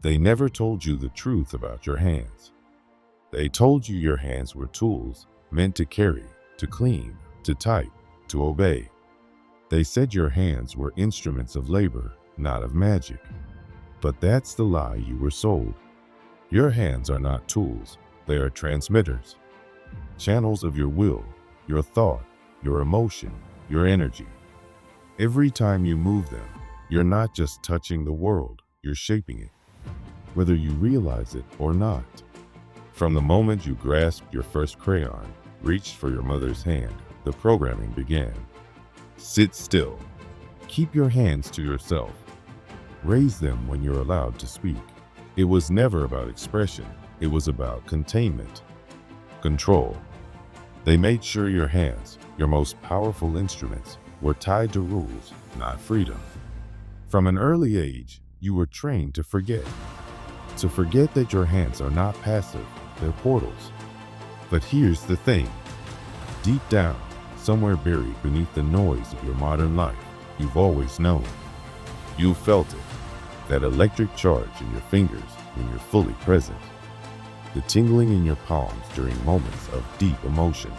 They never told you the truth about your hands. They told you your hands were tools meant to carry, to clean, to type, to obey. They said your hands were instruments of labor, not of magic. But that's the lie you were sold. Your hands are not tools, they are transmitters, channels of your will, your thought, your emotion, your energy. Every time you move them, you're not just touching the world, you're shaping it, whether you realize it or not. From the moment you grasped your first crayon, reached for your mother's hand, the programming began. Sit still. Keep your hands to yourself. Raise them when you're allowed to speak. It was never about expression. It was about containment, control. They made sure your hands, your most powerful instruments, were tied to rules, not freedom. From an early age, you were trained to forget. To forget that your hands are not passive, they're portals. But here's the thing. Deep down, somewhere buried beneath the noise of your modern life, you've always known. You felt it, that electric charge in your fingers when you're fully present, the tingling in your palms during moments of deep emotion,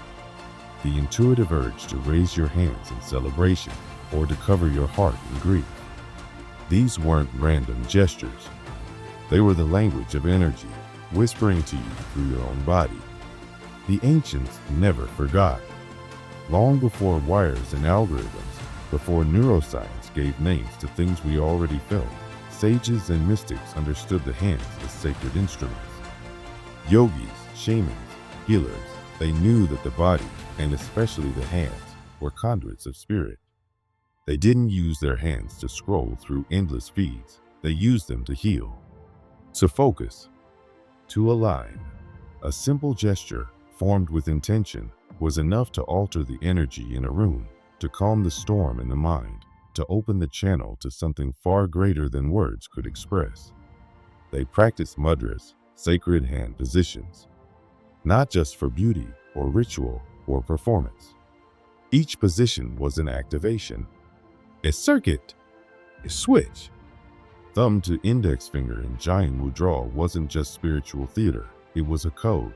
the intuitive urge to raise your hands in celebration or to cover your heart in grief. These weren't random gestures. They were the language of energy, whispering to you through your own body. The ancients never forgot. Long before wires and algorithms, before neuroscience gave names to things we already felt, sages and mystics understood the hands as sacred instruments. Yogis, shamans, healers, they knew that the body, and especially the hands, were conduits of spirit. They didn't use their hands to scroll through endless feeds. They used them to heal, to focus, to align. A simple gesture, formed with intention, was enough to alter the energy in a room, to calm the storm in the mind, to open the channel to something far greater than words could express. They practiced mudras, sacred hand positions, not just for beauty or ritual or performance. Each position was an activation, a circuit, a switch. Thumb to index finger in giant mudra wasn't just spiritual theater, it was a code,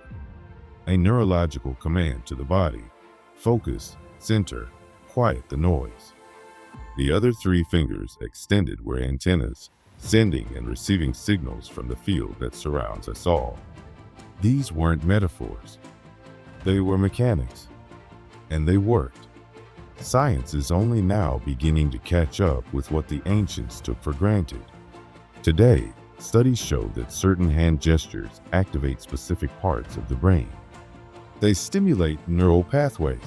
a neurological command to the body. Focus, center, quiet the noise. The other three fingers extended were antennas, sending and receiving signals from the field that surrounds us all. These weren't metaphors. They were mechanics, and they worked. Science is only now beginning to catch up with what the ancients took for granted. Today, studies show that certain hand gestures activate specific parts of the brain. They stimulate neural pathways.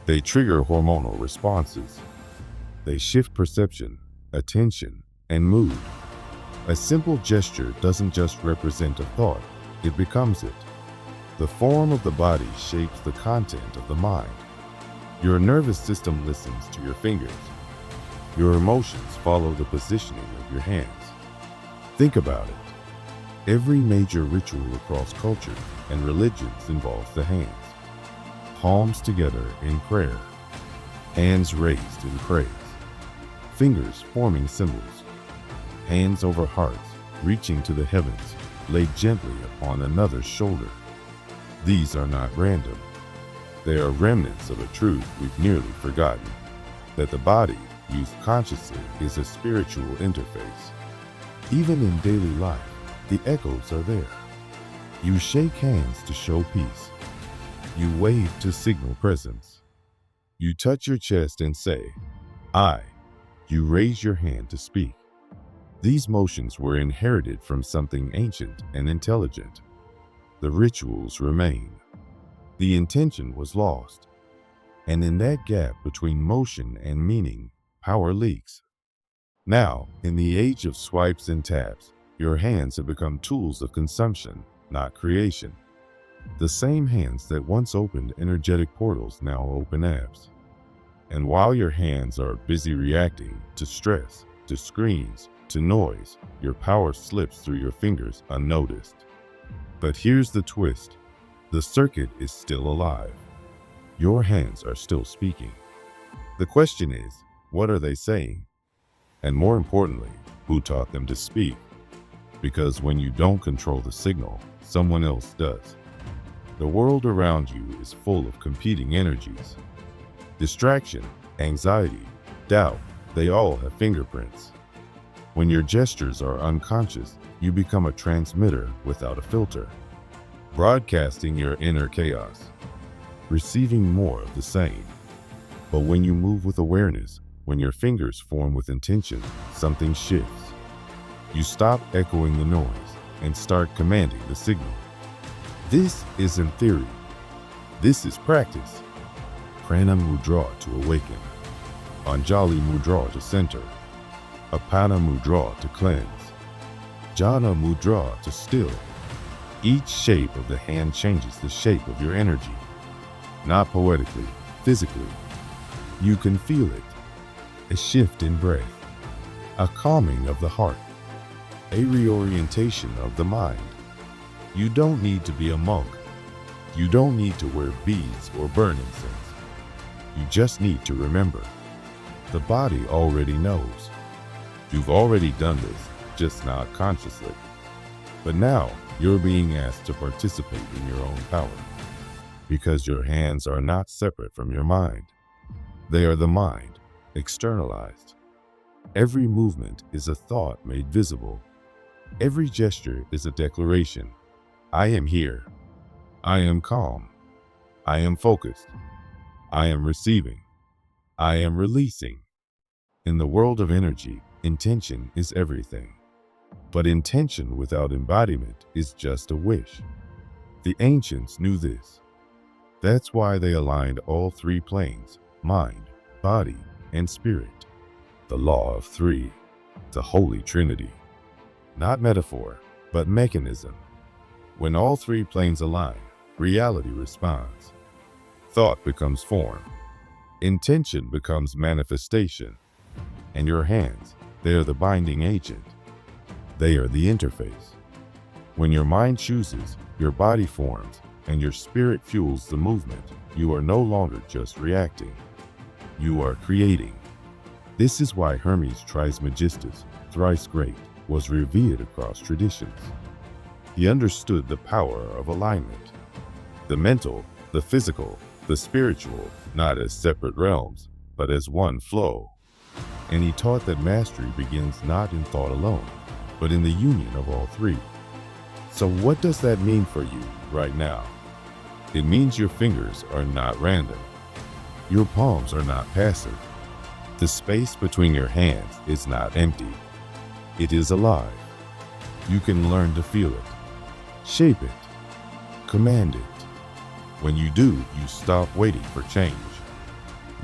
They trigger hormonal responses. They shift perception, attention, and mood. A simple gesture doesn't just represent a thought, it becomes it. The form of the body shapes the content of the mind. Your nervous system listens to your fingers. Your emotions follow the positioning of your hands. Think about it. Every major ritual across culture and religions involves the hands. Palms together in prayer, hands raised in praise, fingers forming symbols, hands over hearts, reaching to the heavens, laid gently upon another's shoulder. These are not random. They are remnants of a truth we've nearly forgotten, that the body, used consciously, is a spiritual interface. Even in daily life, the echoes are there. You shake hands to show peace. You wave to signal presence. You touch your chest and say, I. You raise your hand to speak. These motions were inherited from something ancient and intelligent. The rituals remain. The intention was lost. And in that gap between motion and meaning, power leaks. Now, in the age of swipes and taps, your hands have become tools of consumption, not creation. The same hands that once opened energetic portals now open apps. And while your hands are busy reacting to stress, to screens, to noise, your power slips through your fingers unnoticed. But here's the twist. The circuit is still alive. Your hands are still speaking. The question is, what are they saying? And more importantly, who taught them to speak? Because when you don't control the signal, someone else does. The world around you is full of competing energies. Distraction, anxiety, doubt, they all have fingerprints. When your gestures are unconscious, you become a transmitter without a filter, broadcasting your inner chaos, receiving more of the same. But when you move with awareness, when your fingers form with intention, something shifts. You stop echoing the noise and start commanding the signal. This isn't theory. This is practice. Prana Mudra to awaken. Anjali Mudra to center. Apana Mudra to cleanse. Jhana Mudra to still. Each shape of the hand changes the shape of your energy. Not poetically, physically. You can feel it. A shift in breath. A calming of the heart. A reorientation of the mind. You don't need to be a monk. You don't need to wear beads or burn incense. You just need to remember. The body already knows. You've already done this, just not consciously. But now you're being asked to participate in your own power. Because your hands are not separate from your mind. They are the mind, externalized. Every movement is a thought made visible. Every gesture is a declaration. I am here. I am calm. I am focused. I am receiving. I am releasing. In the world of energy, intention is everything. But intention without embodiment is just a wish. The ancients knew this. That's why they aligned all three planes, mind, body, and spirit. The law of three, the Holy Trinity. Not metaphor, but mechanism. When all three planes align, reality responds. Thought becomes form. Intention becomes manifestation. And your hands, they are the binding agent. They are the interface. When your mind chooses, your body forms, and your spirit fuels the movement, you are no longer just reacting. You are creating. This is why Hermes Trismegistus, thrice great, was revered across traditions. He understood the power of alignment. The mental, the physical, the spiritual, not as separate realms, but as one flow. And he taught that mastery begins not in thought alone, but in the union of all three. So what does that mean for you right now? It means your fingers are not random. Your palms are not passive. The space between your hands is not empty. It is alive. You can learn to feel it, shape it, command it. When you do, you stop waiting for change.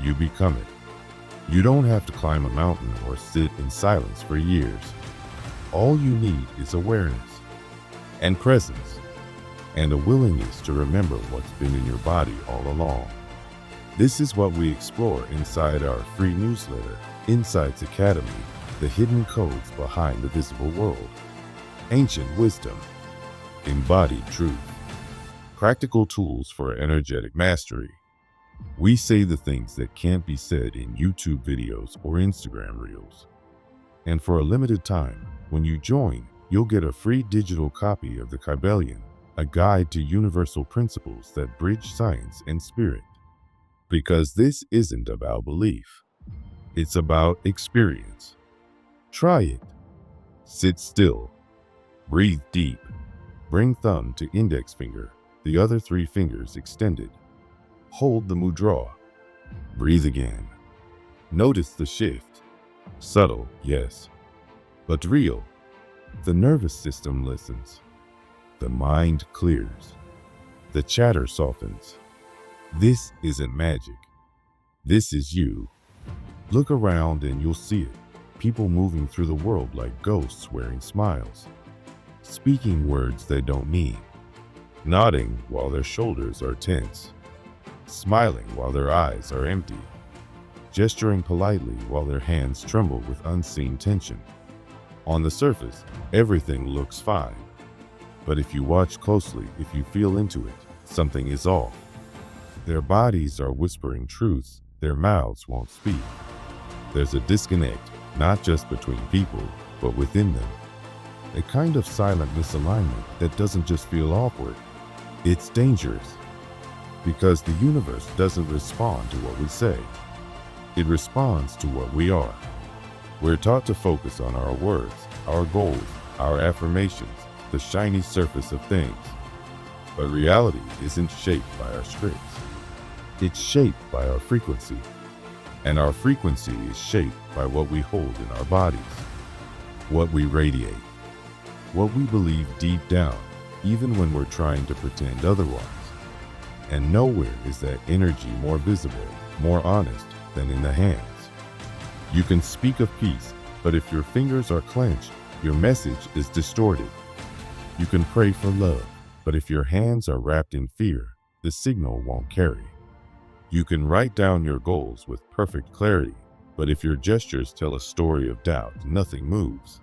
You become it. You don't have to climb a mountain or sit in silence for years. All you need is awareness and presence and a willingness to remember what's been in your body all along. This is what we explore inside our free newsletter, Insights Academy, the hidden codes behind the visible world. Ancient wisdom, embodied truth, practical tools for energetic mastery. We say the things that can't be said in YouTube videos or Instagram reels. And for a limited time, when you join, you'll get a free digital copy of the Kybalion, a guide to universal principles that bridge science and spirit. Because this isn't about belief. It's about experience. Try it. Sit still. Breathe deep. Bring thumb to index finger, the other three fingers extended. Hold the mudra. Breathe again. Notice the shift. Subtle, yes, but real. The nervous system listens. The mind clears. The chatter softens. This isn't magic. This is you. Look around and you'll see it. People moving through the world like ghosts wearing smiles. Speaking words they don't mean. Nodding while their shoulders are tense. Smiling while their eyes are empty. Gesturing politely while their hands tremble with unseen tension. On the surface, everything looks fine. But if you watch closely, if you feel into it, something is off. Their bodies are whispering truths, their mouths won't speak. There's a disconnect, not just between people, but within them. a kind of silent misalignment that doesn't just feel awkward. It's dangerous because the universe doesn't respond to what we say. It responds to what we are. We're taught to focus on our words, our goals, our affirmations, the shiny surface of things. But reality isn't shaped by our scripts. It's shaped by our frequency. And our frequency is shaped by what we hold in our bodies, what we radiate, what we believe deep down, even when we're trying to pretend otherwise. And nowhere is that energy more visible, more honest than in the hands. You can speak of peace, but if your fingers are clenched, your message is distorted. You can pray for love, but if your hands are wrapped in fear, the signal won't carry. You can write down your goals with perfect clarity, but if your gestures tell a story of doubt, nothing moves.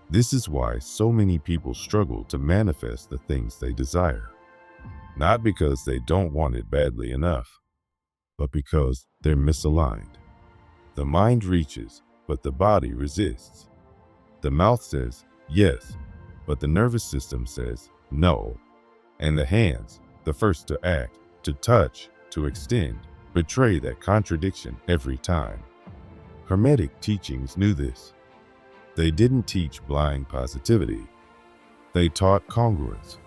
This is why so many people struggle to manifest the things they desire. Not because they don't want it badly enough, but because they're misaligned. The mind reaches, but the body resists. The mouth says yes, but the nervous system says no. And the hands, the first to act, to touch, to extend, betray that contradiction every time. Hermetic teachings knew this. They didn't teach blind positivity. They taught congruence,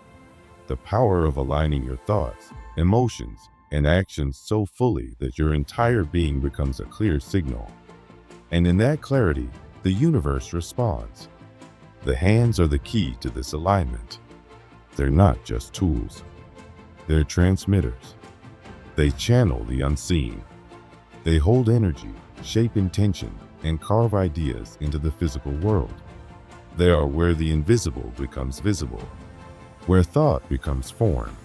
the power of aligning your thoughts, emotions, and actions so fully that your entire being becomes a clear signal. And in that clarity, the universe responds. The hands are the key to this alignment. They're not just tools. They're transmitters. They channel the unseen. They hold energy, shape intention, and carve ideas into the physical world. They are where the invisible becomes visible, where thought becomes form.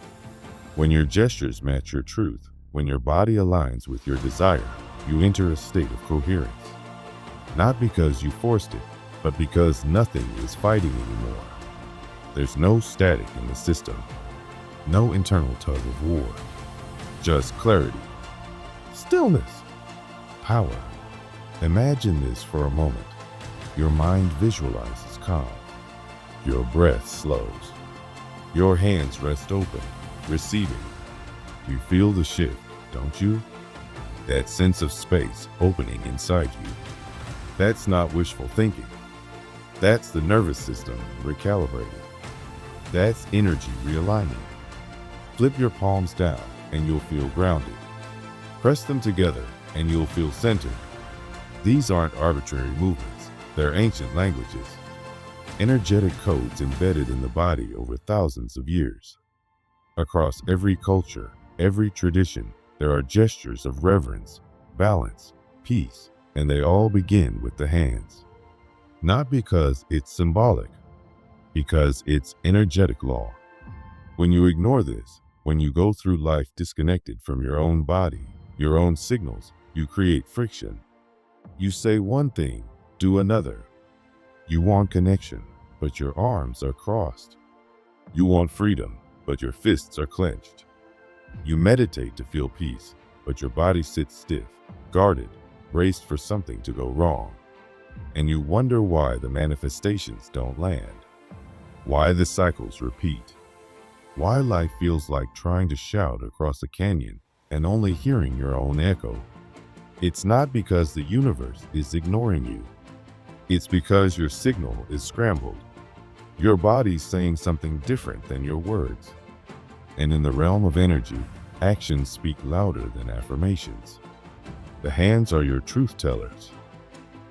When your gestures match your truth, when your body aligns with your desire, you enter a state of coherence. Not because you forced it, but because nothing is fighting anymore. There's no static in the system, no internal tug of war. Just clarity, stillness, power. Imagine this for a moment. Your mind visualizes calm. Your breath slows. Your hands rest open, receiving. You feel the shift, don't you? That sense of space opening inside you. That's not wishful thinking. That's the nervous system recalibrating. That's energy realigning. Flip your palms down and you'll feel grounded. Press them together and you'll feel centered. These aren't arbitrary movements. They're ancient languages. Energetic codes embedded in the body over thousands of years. Across every culture, every tradition, there are gestures of reverence, balance, peace, and they all begin with the hands. Not because it's symbolic, because it's energetic law. When you ignore this, when you go through life disconnected from your own body, your own signals, you create friction. You say one thing, do another. You want connection, but your arms are crossed. You want freedom, but your fists are clenched. You meditate to feel peace, but your body sits stiff, guarded, braced for something to go wrong. And you wonder why the manifestations don't land, why the cycles repeat, why life feels like trying to shout across a canyon and only hearing your own echo. It's not because the universe is ignoring you. It's because your signal is scrambled. Your body's saying something different than your words. And in the realm of energy, actions speak louder than affirmations. The hands are your truth tellers,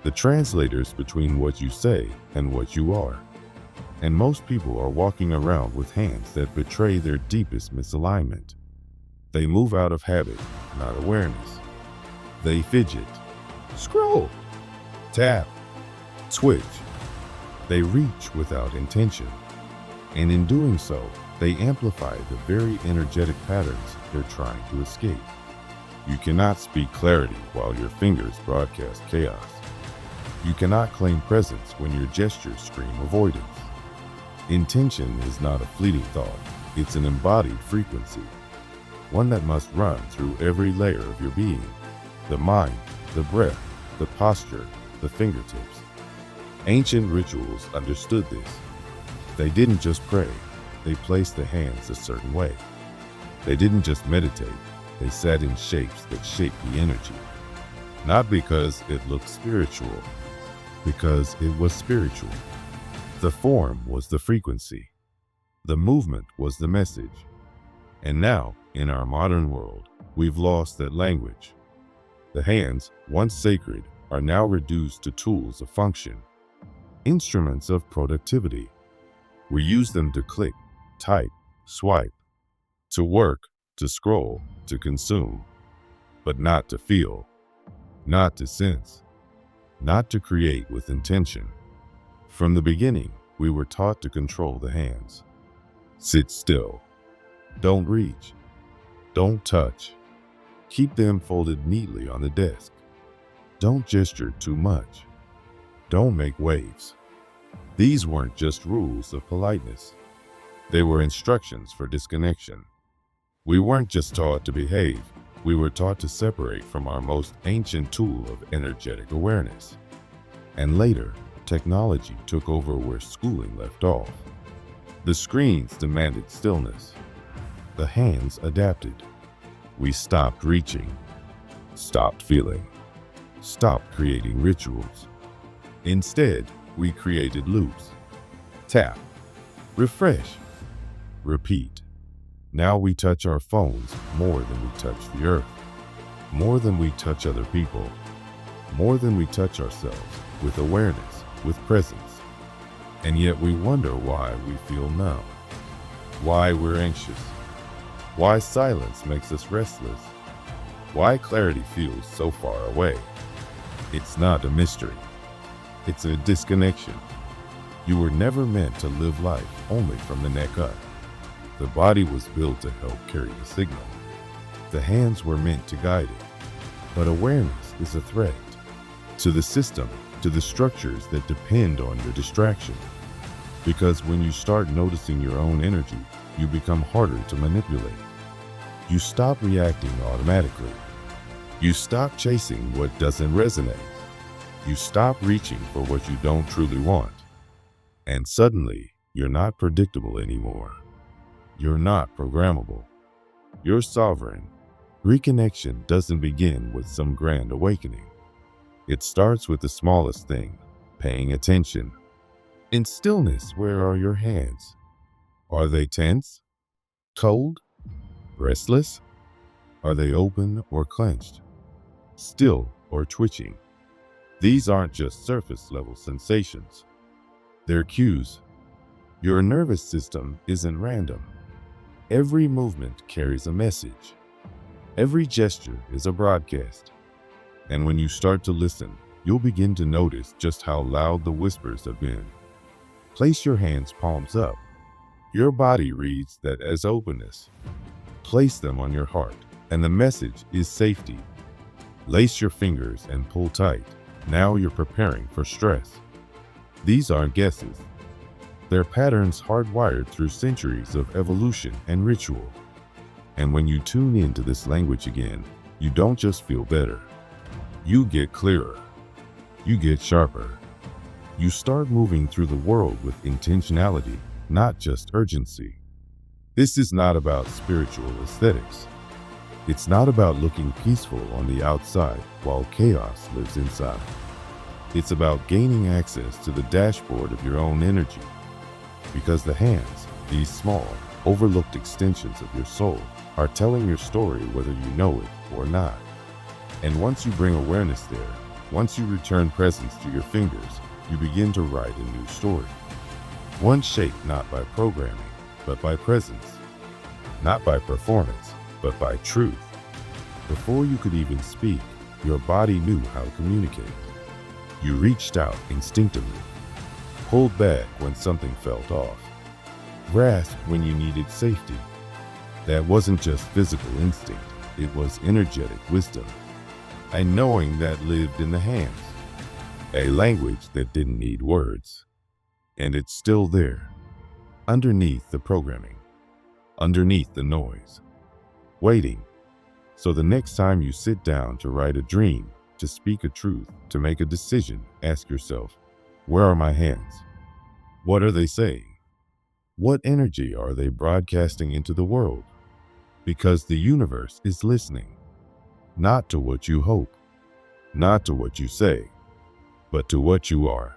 the translators between what you say and what you are. And most people are walking around with hands that betray their deepest misalignment. They move out of habit, not awareness. They fidget, scroll, tap, switch. They reach without intention. And in doing so, they amplify the very energetic patterns they're trying to escape. You cannot speak clarity while your fingers broadcast chaos. You cannot claim presence when your gestures scream avoidance. Intention is not a fleeting thought. It's an embodied frequency, one that must run through every layer of your being. The mind, the breath, the posture, the fingertips. Ancient rituals understood this. They didn't just pray, they placed the hands a certain way. They didn't just meditate, they sat in shapes that shaped the energy. Not because it looked spiritual, because it was spiritual. The form was the frequency. The movement was the message. And now, in our modern world, we've lost that language. The hands, once sacred, are now reduced to tools of function, instruments of productivity. We use them to click, type, swipe, to work, to scroll, to consume, but not to feel, not to sense, not to create with intention. From the beginning, we were taught to control the hands. Sit still. Don't reach. Don't touch. Keep them folded neatly on the desk. Don't gesture too much. Don't make waves. These weren't just rules of politeness. They were instructions for disconnection. We weren't just taught to behave. We were taught to separate from our most ancient tool of energetic awareness. And later, technology took over where schooling left off. The screens demanded stillness. The hands adapted. We stopped reaching, stopped feeling, stopped creating rituals. Instead, we created loops. Tap, refresh, repeat. Now we touch our phones more than we touch the earth, more than we touch other people, more than we touch ourselves, with awareness, with presence. And yet we wonder why we feel numb, why we're anxious, why silence makes us restless, why clarity feels so far away. It's not a mystery. It's a disconnection. You were never meant to live life only from the neck up. The body was built to help carry the signal. The hands were meant to guide it. But awareness is a threat to the system, to the structures that depend on your distraction. Because when you start noticing your own energy, you become harder to manipulate. You stop reacting automatically. You stop chasing what doesn't resonate. You stop reaching for what you don't truly want. And suddenly, you're not predictable anymore. You're not programmable. You're sovereign. Reconnection doesn't begin with some grand awakening. It starts with the smallest thing, paying attention. In stillness, where are your hands? Are they tense? Cold? Restless? Are they open or clenched? Still or twitching? These aren't just surface-level sensations. They're cues. Your nervous system isn't random. Every movement carries a message. Every gesture is a broadcast. And when you start to listen, you'll begin to notice just how loud the whispers have been. Place your hands palms up. Your body reads that as openness. Place them on your heart, and the message is safety. Lace your fingers and pull tight. Now you're preparing for stress. These aren't guesses. They're patterns hardwired through centuries of evolution and ritual. And when you tune into this language again, you don't just feel better. You get clearer. You get sharper. You start moving through the world with intentionality, not just urgency. This is not about spiritual aesthetics. It's not about looking peaceful on the outside while chaos lives inside. It's about gaining access to the dashboard of your own energy. Because the hands, these small, overlooked extensions of your soul, are telling your story whether you know it or not. And once you bring awareness there, once you return presence to your fingers, you begin to write a new story. One shaped not by programming, but by presence. Not by performance, but by truth. Before you could even speak, your body knew how to communicate. You reached out instinctively, pulled back when something felt off, grasped when you needed safety. That wasn't just physical instinct, it was energetic wisdom. A knowing that lived in the hands, a language that didn't need words. And it's still there, underneath the programming, underneath the noise, waiting. So the next time you sit down to write a dream, to speak a truth, to make a decision, ask yourself, where are my hands? What are they saying? What energy are they broadcasting into the world? Because the universe is listening, not to what you hope, not to what you say, but to what you are.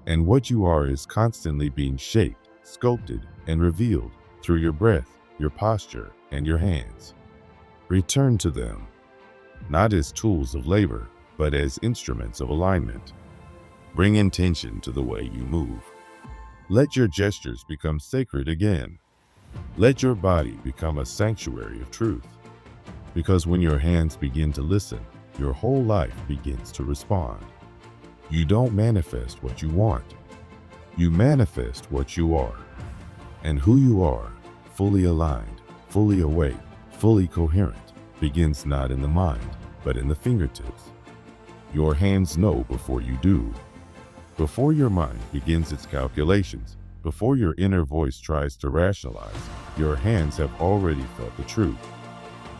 And what you are is constantly being shaped, sculpted, and revealed through your breath, your posture, and your hands. Return to them, not as tools of labor, but as instruments of alignment. Bring intention to the way you move. Let your gestures become sacred again. Let your body become a sanctuary of truth. Because when your hands begin to listen, your whole life begins to respond. You don't manifest what you want. You manifest what you are. And who you are, fully aligned, fully awake, fully coherent, begins not in the mind, but in the fingertips. Your hands know before you do. Before your mind begins its calculations, before your inner voice tries to rationalize, your hands have already felt the truth.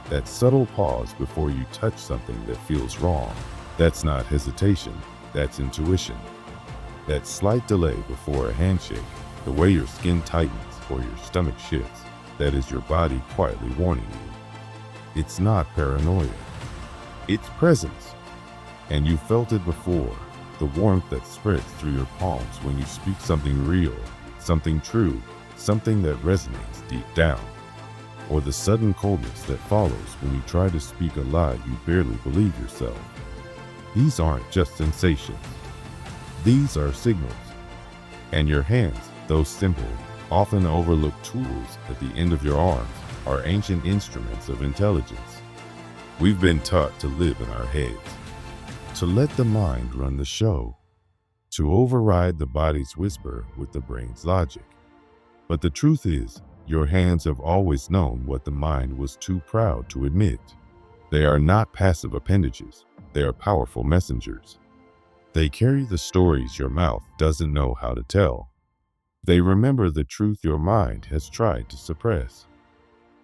That subtle pause before you touch something that feels wrong, that's not hesitation, that's intuition. That slight delay before a handshake, the way your skin tightens or your stomach shifts, that is your body quietly warning you. It's not paranoia. It's presence. And you felt it before. The warmth that spreads through your palms when you speak something real, something true, something that resonates deep down. Or the sudden coldness that follows when you try to speak a lie you barely believe yourself. These aren't just sensations. These are signals. And your hands, those simple, often overlooked tools at the end of your arms, are ancient instruments of intelligence. We've been taught to live in our heads, to let the mind run the show, to override the body's whisper with the brain's logic. But the truth is, your hands have always known what the mind was too proud to admit. They are not passive appendages. They are powerful messengers. They carry the stories your mouth doesn't know how to tell. They remember the truth your mind has tried to suppress.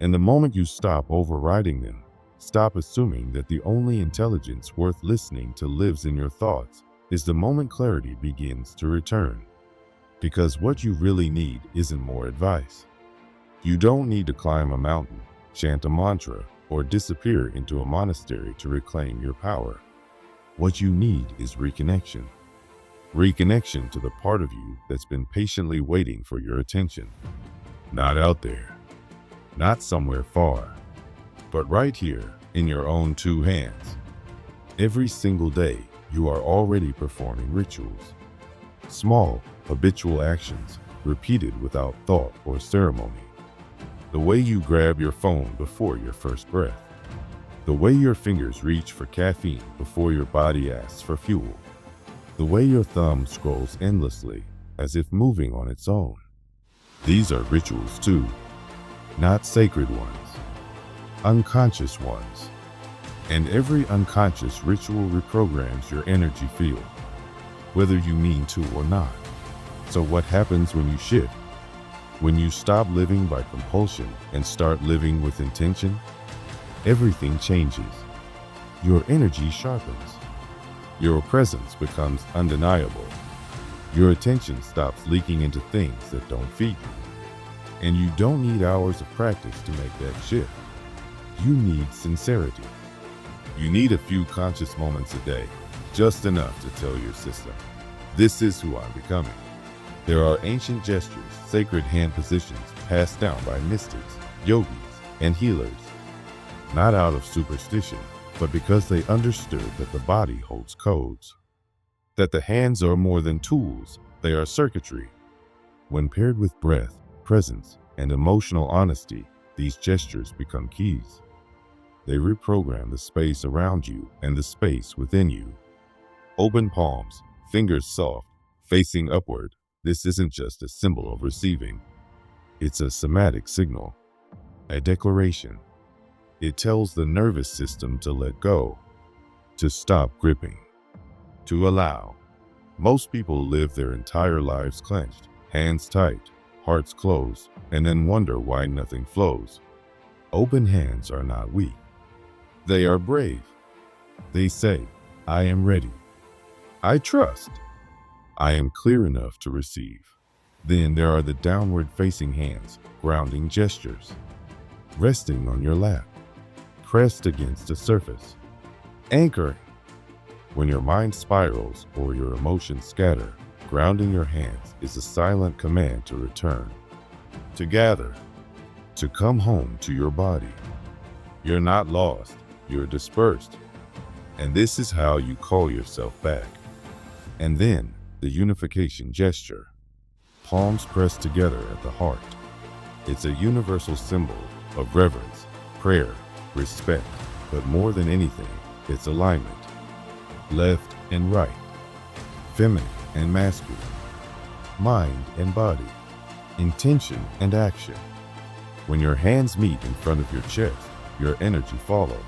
And the moment you stop overriding them, stop assuming that the only intelligence worth listening to lives in your thoughts, is the moment clarity begins to return. Because what you really need isn't more advice. You don't need to climb a mountain, chant a mantra, or disappear into a monastery to reclaim your power. What you need is reconnection. Reconnection to the part of you that's been patiently waiting for your attention. Not out there, not somewhere far, but right here in your own two hands. Every single day, you are already performing rituals. Small, habitual actions, repeated without thought or ceremony. The way you grab your phone before your first breath. The way your fingers reach for caffeine before your body asks for fuel. The way your thumb scrolls endlessly, as if moving on its own. These are rituals too, not sacred ones, unconscious ones. And every unconscious ritual reprograms your energy field, whether you mean to or not. So what happens when you shift? When you stop living by compulsion and start living with intention, everything changes. Your energy sharpens. Your presence becomes undeniable. Your attention stops leaking into things that don't feed you. And you don't need hours of practice to make that shift. You need sincerity. You need a few conscious moments a day, just enough to tell your system, this is who I'm becoming. There are ancient gestures, sacred hand positions passed down by mystics, yogis, and healers, not out of superstition, but because they understood that the body holds codes, that the hands are more than tools, they are circuitry. When paired with breath, presence, and emotional honesty, these gestures become keys. They reprogram the space around you and the space within you. Open palms, fingers soft, facing upward. This isn't just a symbol of receiving. It's a somatic signal, a declaration. It tells the nervous system to let go, to stop gripping, to allow. Most people live their entire lives clenched, hands tight, hearts closed, and then wonder why nothing flows. Open hands are not weak. They are brave. They say, I am ready. I trust. I am clear enough to receive. Then there are the downward-facing hands, grounding gestures. Resting on your lap, pressed against a surface. Anchoring. When your mind spirals or your emotions scatter, grounding your hands is a silent command to return, to gather, to come home to your body. You're not lost, you're dispersed. And this is how you call yourself back. And then, the unification gesture. Palms pressed together at the heart. It's a universal symbol of reverence, prayer, respect, but more than anything, it's alignment. Left and right, feminine and masculine, mind and body, intention and action. When your hands meet in front of your chest, your energy follows.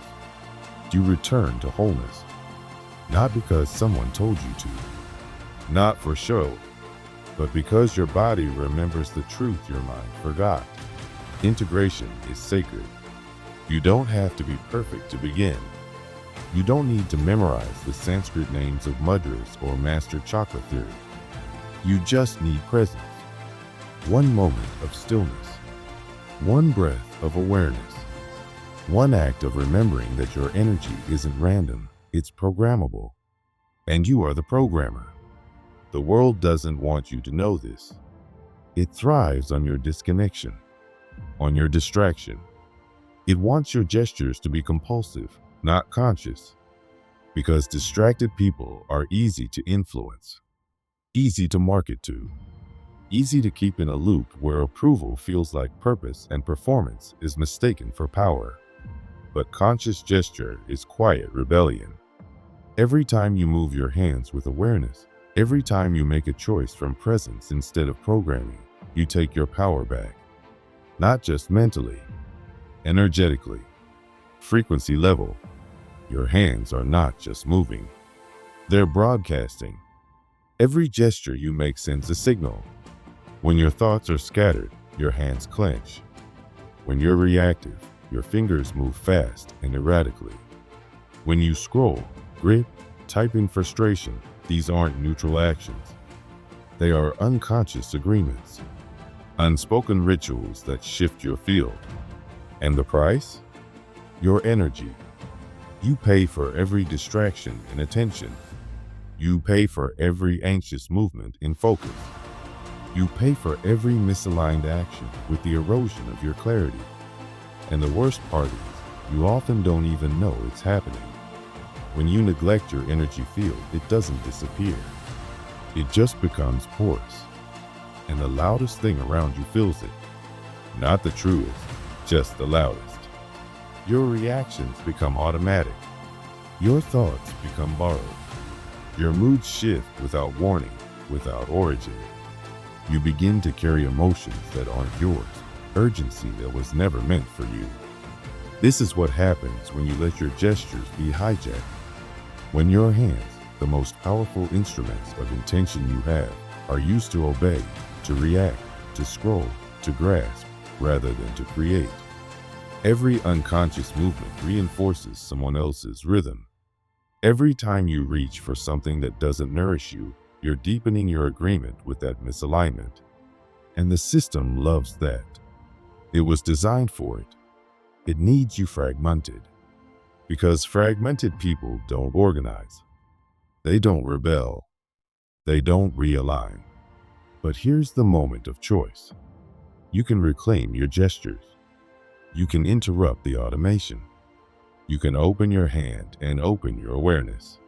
You return to wholeness, not because someone told you to, not for show, but because your body remembers the truth your mind forgot. Integration is sacred. You don't have to be perfect to begin. You don't need to memorize the Sanskrit names of mudras or master chakra theory. You just need presence. One moment of stillness. One breath of awareness. One act of remembering that your energy isn't random, it's programmable. And you are the programmer. The world doesn't want you to know this. It thrives on your disconnection, on your distraction. It wants your gestures to be compulsive, not conscious, because distracted people are easy to influence, easy to market to, easy to keep in a loop where approval feels like purpose and performance is mistaken for power. But conscious gesture is quiet rebellion. Every time you move your hands with awareness, every time you make a choice from presence instead of programming, you take your power back. Not just mentally, energetically, frequency level. Your hands are not just moving, they're broadcasting. Every gesture you make sends a signal. When your thoughts are scattered, your hands clench. When you're reactive, your fingers move fast and erratically. When you scroll, grip, type in frustration, these aren't neutral actions. They are unconscious agreements, unspoken rituals that shift your field. And the price? Your energy. You pay for every distraction and attention. You pay for every anxious movement in focus. You pay for every misaligned action with the erosion of your clarity. And the worst part is, you often don't even know it's happening. When you neglect your energy field, it doesn't disappear. It just becomes porous. And the loudest thing around you feels it. Not the truest, just the loudest. Your reactions become automatic. Your thoughts become borrowed. Your moods shift without warning, without origin. You begin to carry emotions that aren't yours, urgency that was never meant for you. This is what happens when you let your gestures be hijacked. When your hands, the most powerful instruments of intention you have, are used to obey, to react, to scroll, to grasp, rather than to create. Every unconscious movement reinforces someone else's rhythm. Every time you reach for something that doesn't nourish you, you're deepening your agreement with that misalignment. And the system loves that. It was designed for it. It needs you fragmented. Because fragmented people don't organize. They don't rebel. They don't realign. But here's the moment of choice. You can reclaim your gestures. You can interrupt the automation. You can open your hand and open your awareness.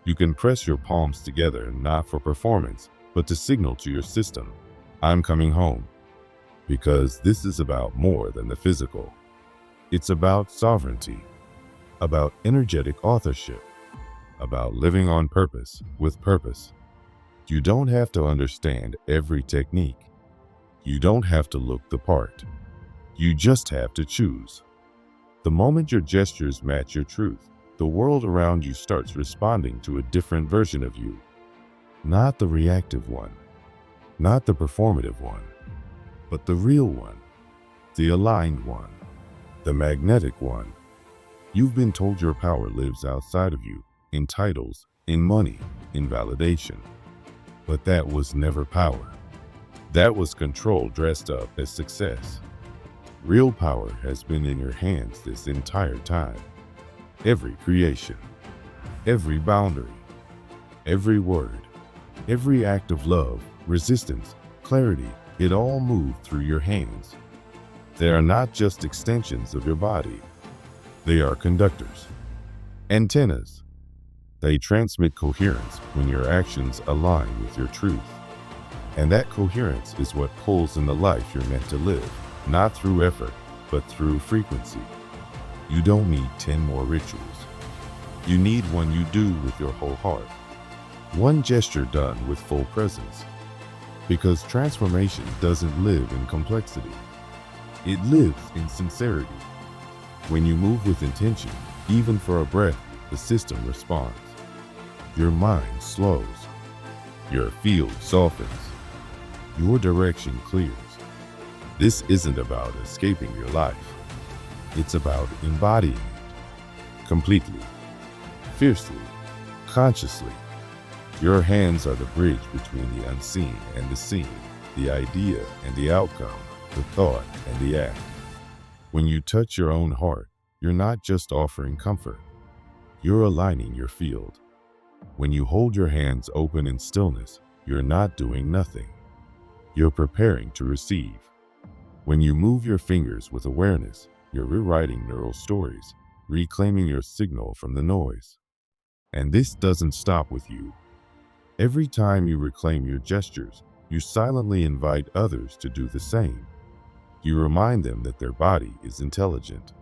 You can press your palms together not for performance, but to signal to your system, I'm coming home. Because this is about more than the physical. It's about sovereignty, about energetic authorship, about living on purpose with purpose. You don't have to understand every technique. You don't have to look the part. You just have to choose. The moment your gestures match your truth, the world around you starts responding to a different version of you. Not the reactive one, not the performative one, but the real one, the aligned one, the magnetic one. You've been told your power lives outside of you, in titles, in money, in validation. But that was never power. That was control dressed up as success. Real power has been in your hands this entire time. Every creation, every boundary, every word, every act of love, resistance, clarity, it all moved through your hands. They are not just extensions of your body. They are conductors, antennas. They transmit coherence when your actions align with your truth. And that coherence is what pulls in the life you're meant to live, not through effort, but through frequency. You don't need 10 more rituals. You need one you do with your whole heart. One gesture done with full presence. Because transformation doesn't live in complexity. It lives in sincerity. When you move with intention, even for a breath, the system responds. Your mind slows. Your field softens. Your direction clears. This isn't about escaping your life. It's about embodying it. Completely. Fiercely. Consciously. Your hands are the bridge between the unseen and the seen, the idea and the outcome, the thought and the act. When you touch your own heart, you're not just offering comfort. You're aligning your field. When you hold your hands open in stillness, you're not doing nothing. You're preparing to receive. When you move your fingers with awareness, you're rewriting neural stories, reclaiming your signal from the noise. And this doesn't stop with you. Every time you reclaim your gestures, you silently invite others to do the same. You remind them that their body is intelligent,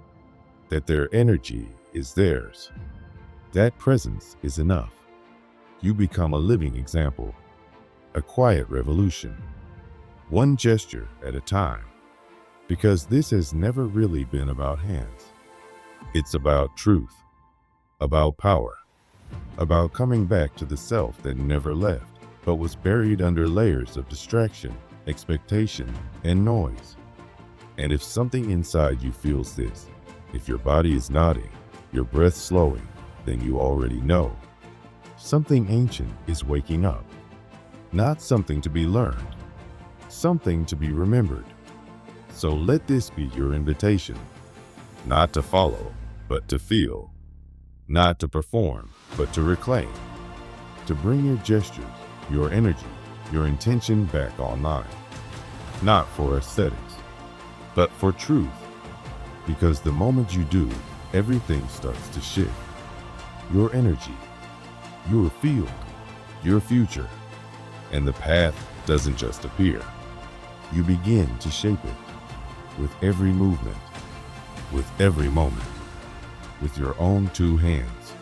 that their energy is theirs. That presence is enough. You become a living example, a quiet revolution, one gesture at a time. Because this has never really been about hands. It's about truth, about power, about coming back to the self that never left, but was buried under layers of distraction, expectation, and noise. And if something inside you feels this, if your body is nodding, your breath slowing, then you already know. Something ancient is waking up. Not something to be learned, something to be remembered. So let this be your invitation. Not to follow, but to feel. Not to perform, but to reclaim. To bring your gestures, your energy, your intention back online. Not for aesthetics, but for truth. Because the moment you do, everything starts to shift. Your energy, your field, your future. And the path doesn't just appear. You begin to shape it. With every movement, with every moment, with your own two hands.